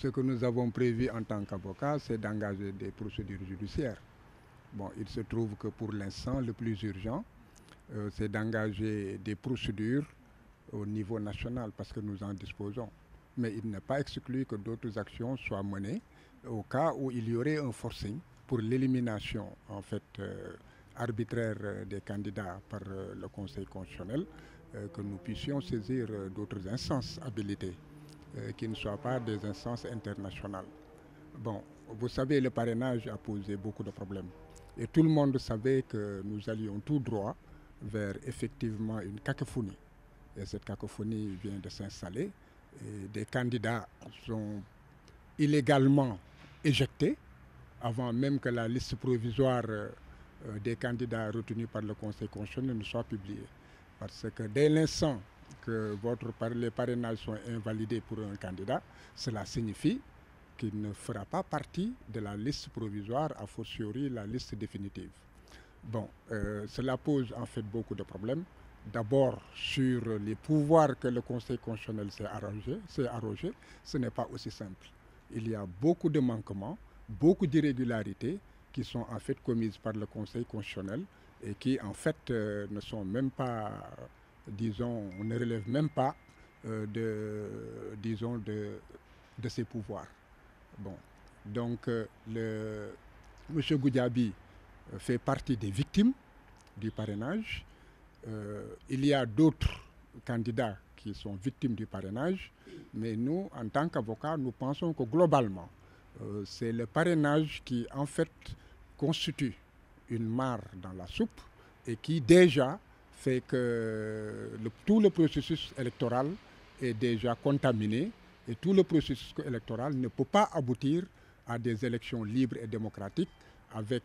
ce que nous avons prévu en tant qu'avocat, c'est d'engager des procédures judiciaires. Bon, il se trouve que pour l'instant, le plus urgent, c'est d'engager des procédures au niveau national parce que nous en disposons. Mais il n'est pas exclu que d'autres actions soient menées au cas où il y aurait un forcing pour l'élimination en fait arbitraire des candidats par le Conseil constitutionnel, que nous puissions saisir d'autres instances habilitées qui ne soient pas des instances internationales. Bon, vous savez, le parrainage a posé beaucoup de problèmes. Et tout le monde savait que nous allions tout droit vers effectivement une cacophonie. Et cette cacophonie vient de s'installer. Et des candidats sont illégalement éjectés avant même que la liste provisoire des candidats retenus par le Conseil constitutionnel ne soit publiée. Parce que dès l'instant que les parrainages sont invalidés pour un candidat, cela signifie qu'il ne fera pas partie de la liste provisoire, a fortiori la liste définitive. Bon, cela pose en fait beaucoup de problèmes. D'abord sur les pouvoirs que le Conseil constitutionnel s'est arrogé, ce n'est pas aussi simple. Il y a beaucoup de manquements, beaucoup d'irrégularités qui sont en fait commises par le Conseil constitutionnel et qui en fait ne sont même pas, disons, on ne relève même pas de ses pouvoirs. Bon, donc M. Goudiaby fait partie des victimes du parrainage. Il y a d'autres candidats qui sont victimes du parrainage, mais nous, en tant qu'avocats, nous pensons que globalement, c'est le parrainage qui en fait constitue une mare dans la soupe et qui déjà fait que tout le processus électoral est déjà contaminé et tout le processus électoral ne peut pas aboutir à des élections libres et démocratiques avec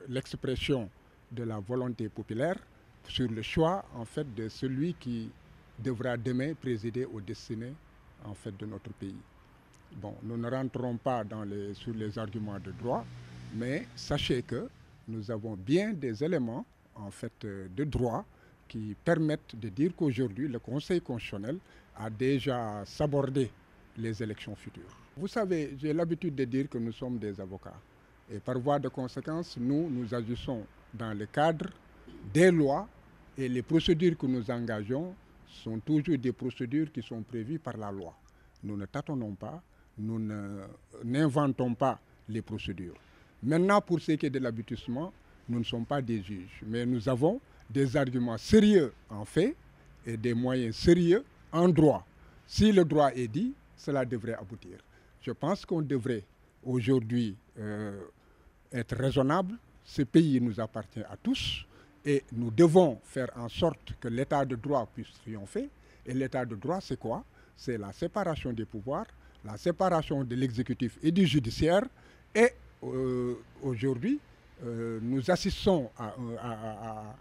l'expression de la volonté populaire sur le choix en fait de celui qui devra demain présider aux destinées en fait de notre pays. Bon, nous ne rentrons pas sur les arguments de droit, mais sachez que nous avons bien des éléments en fait de droit qui permettent de dire qu'aujourd'hui le Conseil constitutionnel a déjà sabordé les élections futures. Vous savez, j'ai l'habitude de dire que nous sommes des avocats et par voie de conséquence, nous agissons dans le cadre des lois et les procédures que nous engageons sont toujours des procédures qui sont prévues par la loi. Nous ne tâtonnons pas, nous n'inventons pas les procédures. Maintenant, pour ce qui est de l'aboutissement, nous ne sommes pas des juges, mais nous avons des arguments sérieux en fait et des moyens sérieux en droit. Si le droit est dit, cela devrait aboutir. Je pense qu'on devrait aujourd'hui être raisonnable. Ce pays nous appartient à tous et nous devons faire en sorte que l'état de droit puisse triompher. Et l'état de droit, c'est quoi? C'est la séparation des pouvoirs, la séparation de l'exécutif et du judiciaire. Et aujourd'hui, nous assistons à,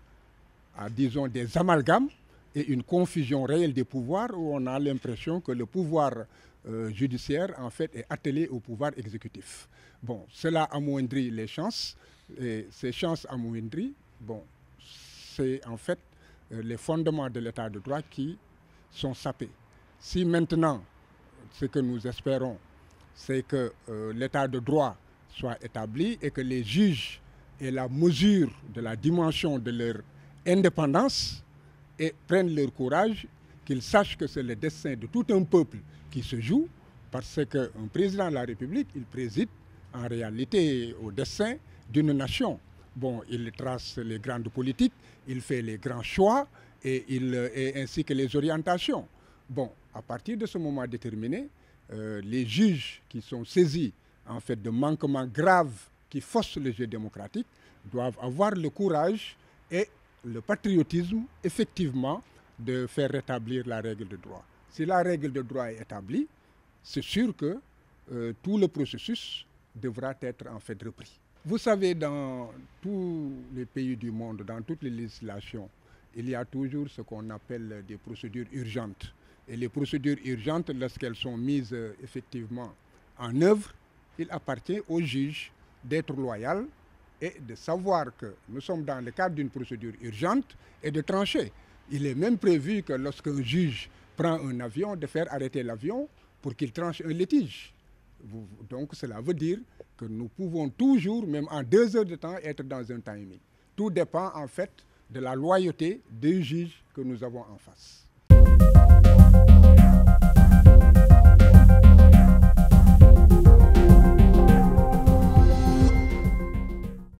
disons, des amalgames et une confusion réelle des pouvoirs où on a l'impression que le pouvoir judiciaire, en fait, est attelé au pouvoir exécutif. Bon, cela amoindrit les chances, et ces chances amoindries, bon, c'est en fait les fondements de l'état de droit qui sont sapés. Si maintenant, ce que nous espérons, c'est que l'état de droit soit établi et que les juges aient la mesure de la dimension de leur indépendance et prennent leur courage, qu'ils sachent que c'est le destin de tout un peuple qui se joue, parce qu'un président de la République, il préside en réalité au destin d'une nation. Bon, il trace les grandes politiques, il fait les grands choix et ainsi que les orientations. Bon, à partir de ce moment déterminé, les juges qui sont saisis en fait de manquements graves qui faussent le jeu démocratique doivent avoir le courage et le patriotisme effectivement de faire rétablir la règle de droit. Si la règle de droit est établie, c'est sûr que tout le processus devra être en fait repris. Vous savez, dans tous les pays du monde, dans toutes les législations, il y a toujours ce qu'on appelle des procédures urgentes. Et les procédures urgentes, lorsqu'elles sont mises effectivement en œuvre, il appartient aux juges d'être loyaux et de savoir que nous sommes dans le cadre d'une procédure urgente et de trancher. Il est même prévu que lorsqu'un juge prend un avion, de faire arrêter l'avion pour qu'il tranche un litige. Donc cela veut dire que nous pouvons toujours, même en 2 heures de temps, être dans un timing. Tout dépend en fait de la loyauté des juges que nous avons en face.